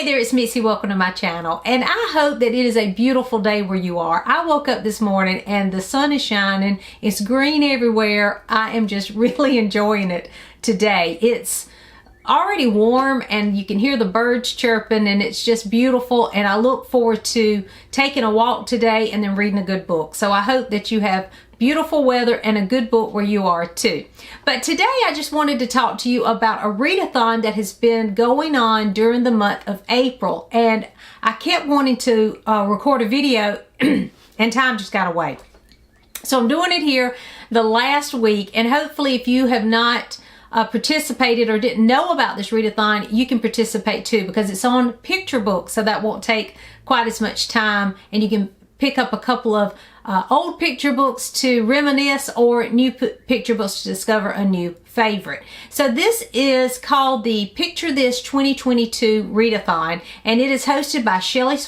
Hey there, it's Mitzi. Welcome to my channel, and I hope that it is a beautiful day where you are. I woke up this morning and the sun is shining. It's green everywhere. I am just really enjoying it today. It's already warm and you can hear the birds chirping and it's just beautiful, and I look forward to taking a walk today and then reading a good book. So I hope that you have beautiful weather and a good book where you are too. But today I just wanted to talk to you about a readathon that has been going on during the month of April, and I kept wanting to record a video and time just got away. So I'm doing it here the last week, and hopefully if you have not participated or didn't know about this readathon, you can participate too, because it's on picture books, so that won't take quite as much time, and you can pick up a couple of old picture books to reminisce or new picture books to discover a new favorite. So this is called the Picture This 2022 Readathon, and it is hosted by Shelly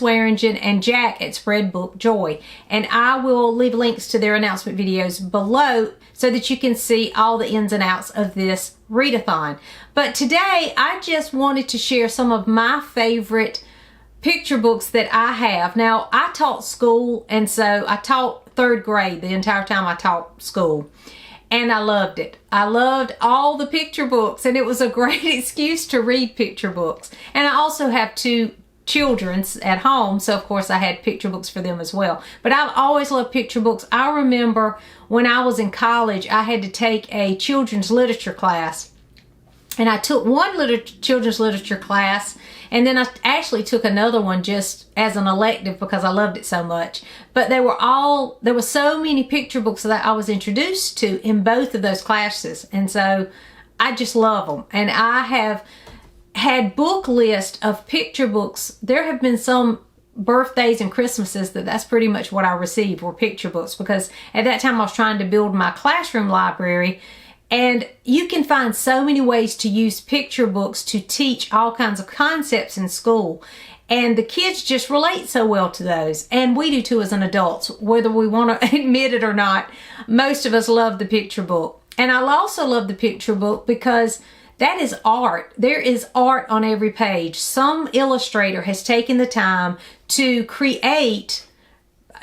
and Jack at Spread Book Joy. And I will leave links to their announcement videos below so that you can see all the ins and outs of this readathon. But today I just wanted to share some of my favorite picture books that I have. Now, I taught school, and so I taught third grade the entire time I taught school, and I loved it. I loved all the picture books, and it was a great excuse to read picture books. And I also have two children at home, so of course I had picture books for them as well. But I've always loved picture books. I remember when I was in college, I had to take a children's literature class, and I took one children's literature class, and then I actually took another one just as an elective because I loved it so much. But there were so many picture books that I was introduced to in both of those classes. And so I just love them. And I have had book lists of picture books. There have been some birthdays and Christmases that's pretty much what I received were picture books, because at that time I was trying to build my classroom library. And you can find so many ways to use picture books to teach all kinds of concepts in school. And the kids just relate so well to those. And we do too as an adults, whether we want to admit it or not. Most of us love the picture book. And I also love the picture book because that is art. There is art on every page. Some illustrator has taken the time to create,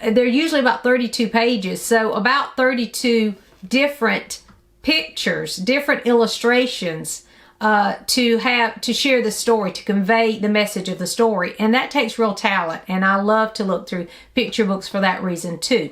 they're usually about 32 pages, so about 32 different pictures, different illustrations to share the story, to convey the message of the story. And that takes real talent, and I love to look through picture books for that reason too.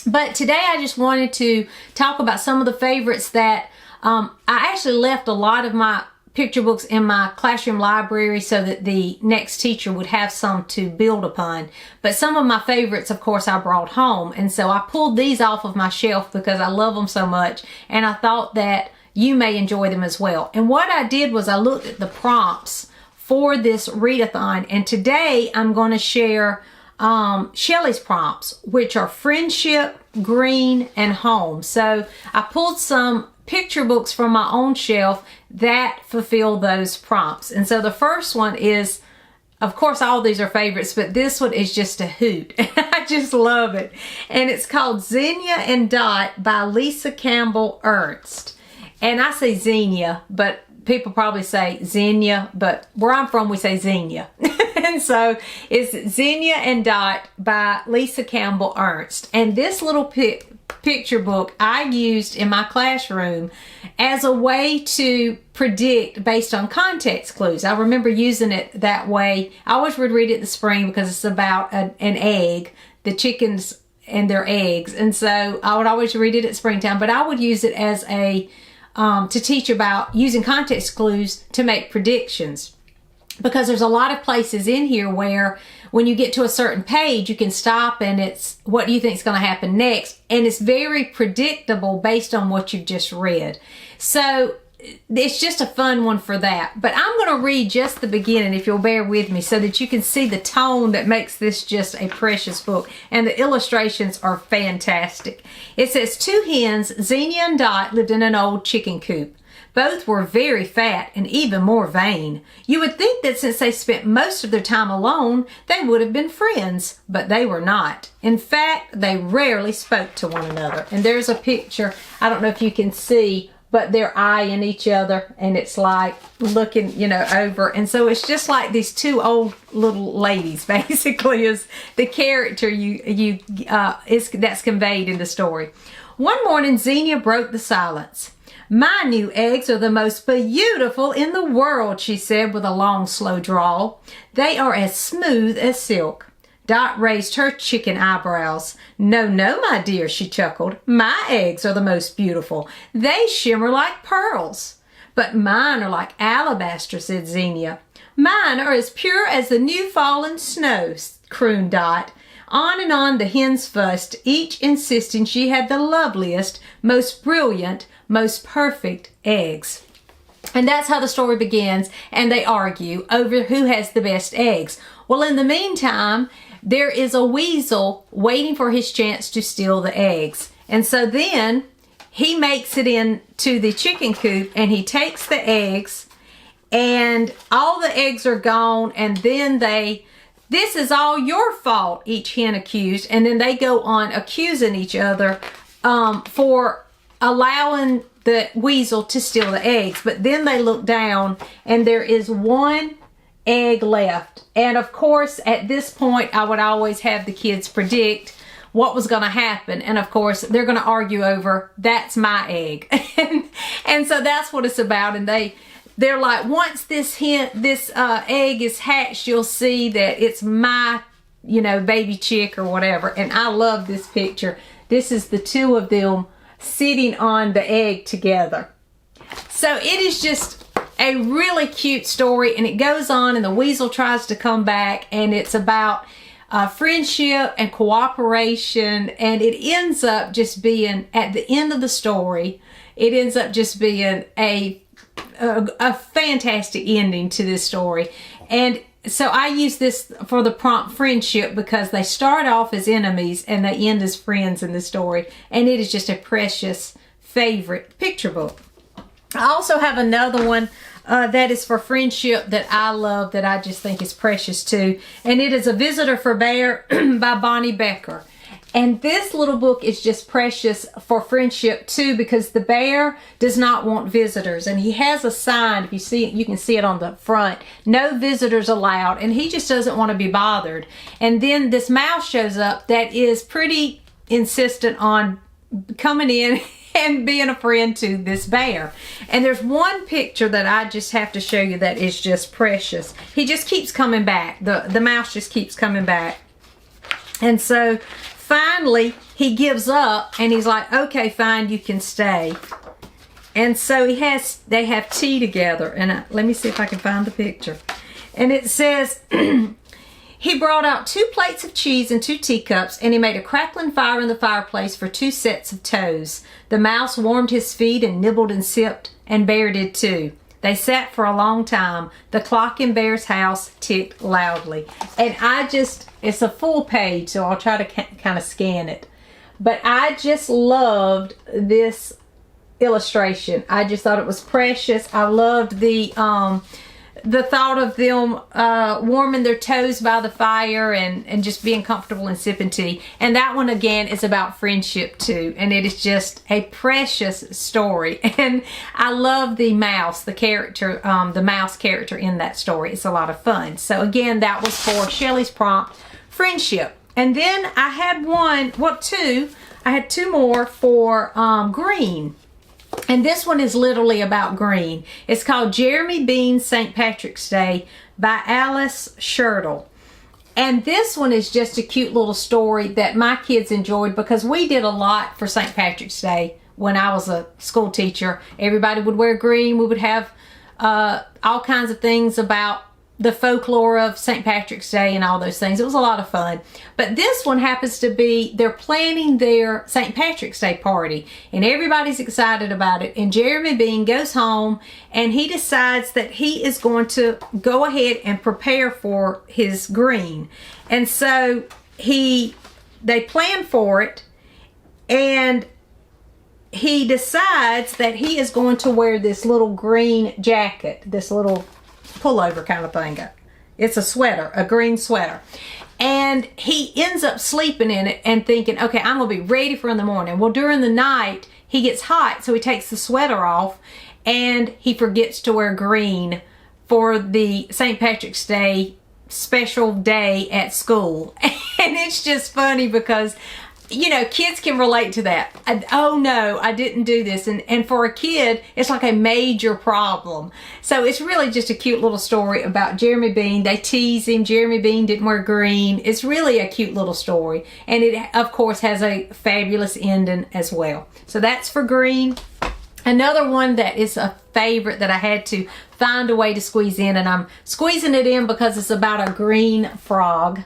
But today I just wanted to talk about some of the favorites that I actually left a lot of my picture books in my classroom library so that the next teacher would have some to build upon. But some of my favorites, of course, I brought home. And so I pulled these off of my shelf because I love them so much. And I thought that you may enjoy them as well. And what I did was I looked at the prompts for this readathon. And today I'm going to share Shelly's prompts, which are friendship, green, and home. So I pulled some picture books from my own shelf that fulfill those prompts. And so the first one is, of course, all these are favorites, but this one is just a hoot. I just love it. And it's called Xenia and Dot by Lisa Campbell Ernst. And I say Xenia, but people probably say Xenia, but where I'm from, we say Xenia. And so it's Xenia and Dot by Lisa Campbell Ernst. And this little picture book I used in my classroom as a way to predict based on context clues. I remember using it that way. I always would read it in the spring because it's about an egg, the chickens and their eggs. And so I would always read it at springtime, but I would use it as a to teach about using context clues to make predictions. Because there's a lot of places in here where when you get to a certain page, you can stop and it's what do you think is going to happen next? And it's very predictable based on what you've just read. So it's just a fun one for that. But I'm going to read just the beginning, if you'll bear with me, so that you can see the tone that makes this just a precious book. And the illustrations are fantastic. It says, 2 hens, Xenia and Dot, lived in an old chicken coop. Both were very fat and even more vain. You would think that since they spent most of their time alone, they would have been friends, but they were not. In fact, they rarely spoke to one another. And there's a picture, I don't know if you can see, but they're eyeing each other, and it's like looking, you know, over. And so it's just like these two old little ladies, basically, is the character that's conveyed in the story. One morning, Xenia broke the silence. "My new eggs are the most beautiful in the world," she said with a long, slow drawl. "They are as smooth as silk." Dot raised her chicken eyebrows. "No, no, my dear," she chuckled. "My eggs are the most beautiful. They shimmer like pearls." "But mine are like alabaster," said Xenia. "Mine are as pure as the new fallen snow," crooned Dot. On and on the hens fussed, each insisting she had the loveliest, most brilliant, most perfect eggs. And that's how the story begins, and they argue over who has the best eggs. Well, in the meantime, there is a weasel waiting for his chance to steal the eggs. And so then he makes it into the chicken coop, and he takes the eggs, and all the eggs are gone, and then "This is all your fault," each hen accused, and then they go on accusing each other for allowing the weasel to steal the eggs. But then they look down, and there is one egg left. And of course, at this point, I would always have the kids predict what was going to happen. And of course, they're going to argue over, "That's my egg." and so that's what it's about. And they're like, once this egg is hatched, you'll see that it's my, you know, baby chick or whatever. And I love this picture. This is the two of them sitting on the egg together. So it is just a really cute story, and it goes on, and the weasel tries to come back, and it's about friendship and cooperation, and it ends up just being, at the end of the story, it ends up just being a fantastic ending to this story. And so I use this for the prompt friendship, because they start off as enemies and they end as friends in the story, and it is just a precious favorite picture book. I also have another one that is for friendship that I love, that I just think is precious too, and it is A Visitor for Bear by Bonnie Becker. And this little book is just precious for friendship too, because the bear does not want visitors, and he has a sign, if you see it, you can see it on the front, "No visitors allowed," and he just doesn't want to be bothered. And then this mouse shows up that is pretty insistent on coming in and being a friend to this bear. And there's one picture that I just have to show you that is just precious. He just keeps coming back. The mouse just keeps coming back. And so finally he gives up, and he's like, "Okay, fine, you can stay." And so they have tea together, and let me see if I can find the picture. And it says, "He brought out 2 plates of cheese and 2 teacups, and he made a crackling fire in the fireplace for 2 sets of toes. The mouse warmed his feet and nibbled and sipped, and Bear did too. They sat for a long time. The clock in Bear's house ticked loudly." And it's a full page, so I'll try to kind of scan it. But I just loved this illustration. I just thought it was precious. I loved the thought of them warming their toes by the fire and just being comfortable and sipping tea. And that one again is about friendship too, and it is just a precious story. And I love the mouse, the character, the mouse character in that story. It's a lot of fun. So again, that was for Shelly's prompt, friendship. And then I had I had two more for green. And this one is literally about green. It's called Jeremy Bean's St. Patrick's Day by Alice Schertle. And this one is just a cute little story that my kids enjoyed, because we did a lot for St. Patrick's Day when I was a school teacher. Everybody would wear green. We would have all kinds of things about the folklore of St. Patrick's Day and all those things. It was a lot of fun. But this one happens to be, they're planning their St. Patrick's Day party, and everybody's excited about it. And Jeremy Bean goes home, and he decides that he is going to go ahead and prepare for his green. And so they plan for it, and he decides that he is going to wear this little green jacket, this little pullover kind of thing. It's a sweater, a green sweater. And he ends up sleeping in it and thinking, okay, I'm going to be ready for in the morning. Well, during the night, he gets hot, so he takes the sweater off, and he forgets to wear green for the St. Patrick's Day special day at school. And it's just funny because, you know, kids can relate to that. Oh no, I didn't do this. And for a kid, it's like a major problem. So it's really just a cute little story about Jeremy Bean. They tease him. Jeremy Bean didn't wear green. It's really a cute little story. And it, of course, has a fabulous ending as well. So that's for green. Another one that is a favorite that I had to find a way to squeeze in, and I'm squeezing it in because it's about a green frog.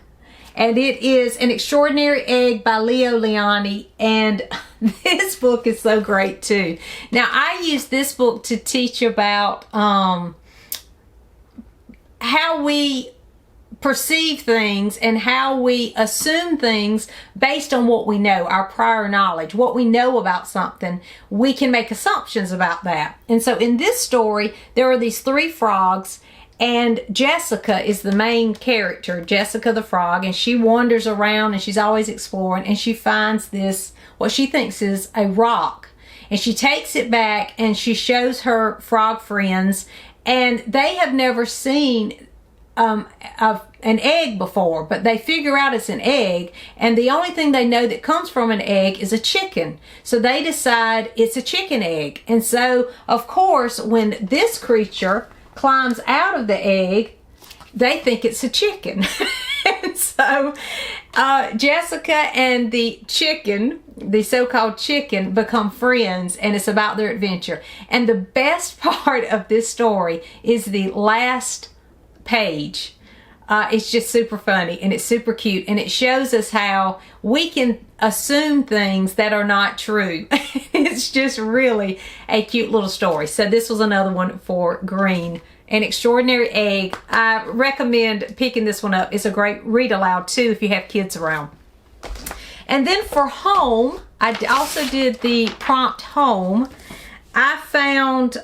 And it is An Extraordinary Egg by Leo Lionni, and this book is so great too. Now, I use this book to teach about how we perceive things and how we assume things based on what we know, our prior knowledge, what we know about something. We can make assumptions about that. And so in this story, there are these 3 frogs, and Jessica is the main character, Jessica the frog, and she wanders around and she's always exploring, and she finds this, what she thinks is a rock, and she takes it back and she shows her frog friends, and they have never seen an egg before, but they figure out it's an egg, and the only thing they know that comes from an egg is a chicken. So they decide it's a chicken egg. And so, of course, when this creature climbs out of the egg, they think it's a chicken. And so Jessica and the chicken, the so-called chicken, become friends, and it's about their adventure. And the best part of this story is the last page. It's just super funny, and it's super cute, and it shows us how we can assume things that are not true. It's just really a cute little story. So this was another one for green, An Extraordinary Egg. I recommend picking this one up. It's a great read aloud too if you have kids around. And then for home, I also did the prompt home. I found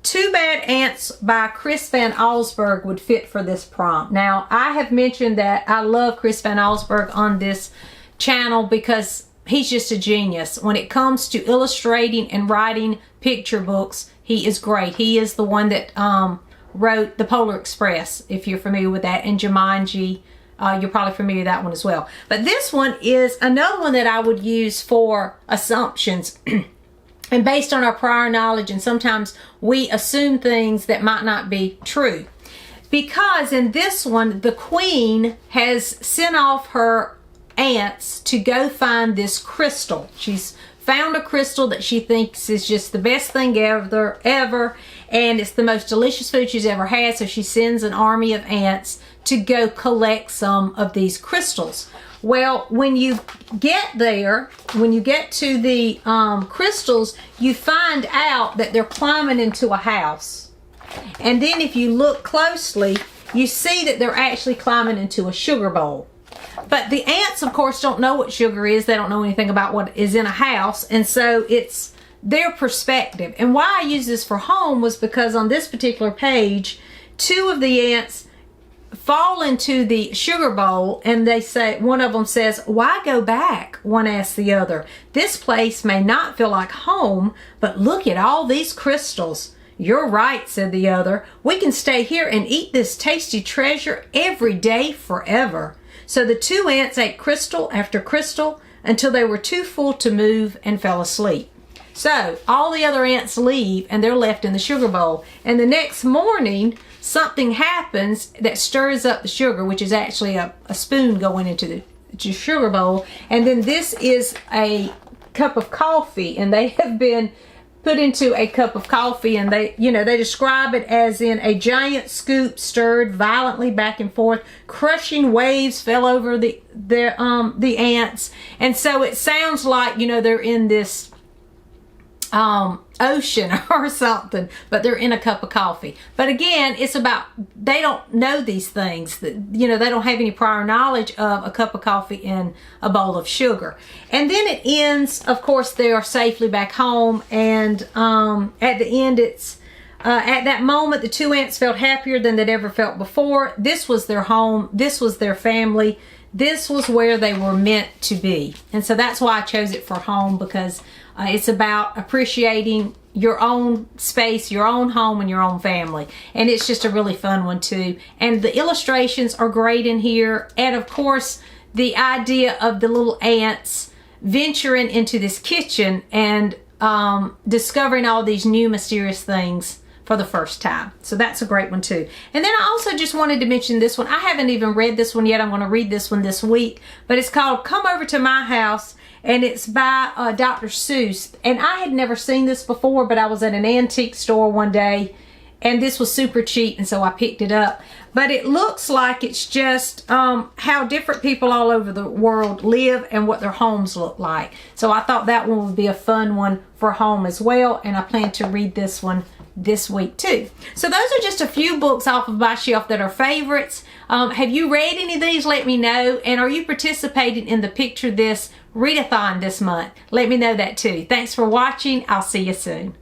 Two Bad Ants by Chris Van Allsburg would fit for this prompt. Now, I have mentioned that I love Chris Van Allsburg on this channel because he's just a genius. When it comes to illustrating and writing picture books, he is great. He is the one that wrote The Polar Express, if you're familiar with that, and Jumanji. You're probably familiar with that one as well. But this one is another one that I would use for assumptions. And based on our prior knowledge, and sometimes we assume things that might not be true. Because in this one, the queen has sent off her ants to go find this crystal. She's found a crystal that she thinks is just the best thing ever, and it's the most delicious food she's ever had, so she sends an army of ants to go collect some of these crystals. Well, when you get there, when you get to the crystals, you find out that they're climbing into a house. And then if you look closely, you see that they're actually climbing into a sugar bowl. But the ants, of course, don't know what sugar is. They don't know anything about what is in a house. And so it's their perspective. And why I use this for home was because on this particular page, 2 of the ants fall into the sugar bowl, and they say, one of them says, "Why go back?" One asks the other. "This place may not feel like home, but look at all these crystals." "You're right," said the other. "We can stay here and eat this tasty treasure every day forever." So the 2 ants ate crystal after crystal until they were too full to move and fell asleep. So all the other ants leave, and they're left in the sugar bowl. And the next morning, something happens that stirs up the sugar, which is actually a spoon going into the sugar bowl. And then this is a cup of coffee, and they have been put into a cup of coffee, and they describe it as in a giant scoop stirred violently back and forth. Crushing waves fell over the ants. And so it sounds like, they're in this ocean or something, but they're in a cup of coffee. But again, it's about, they don't know these things, that they don't have any prior knowledge of a cup of coffee and a bowl of sugar. And then it ends, of course, they are safely back home, and at the end, it's at that moment, the 2 ants felt happier than they'd ever felt before. This was their home. This was their family. this was where they were meant to be. And so that's why I chose it for home, because it's about appreciating your own space, your own home, and your own family. And it's just a really fun one too. And the illustrations are great in here. And of course, the idea of the little ants venturing into this kitchen and discovering all these new mysterious things for the first time. So that's a great one too. And then I also just wanted to mention this one. I haven't even read this one yet. I'm going to read this one this week, but it's called Come Over to My House, and it's by Dr. Seuss. And I had never seen this before, but I was at an antique store one day and this was super cheap, and so I picked it up. But it looks like it's just how different people all over the world live and what their homes look like. So I thought that one would be a fun one for home as well, and I plan to read this one this week too. So those are just a few books off of my shelf that are favorites. Have you read any of these? Let me know. And are you participating in the Picture This Readathon this month? Let me know that too. Thanks for watching. I'll see you soon.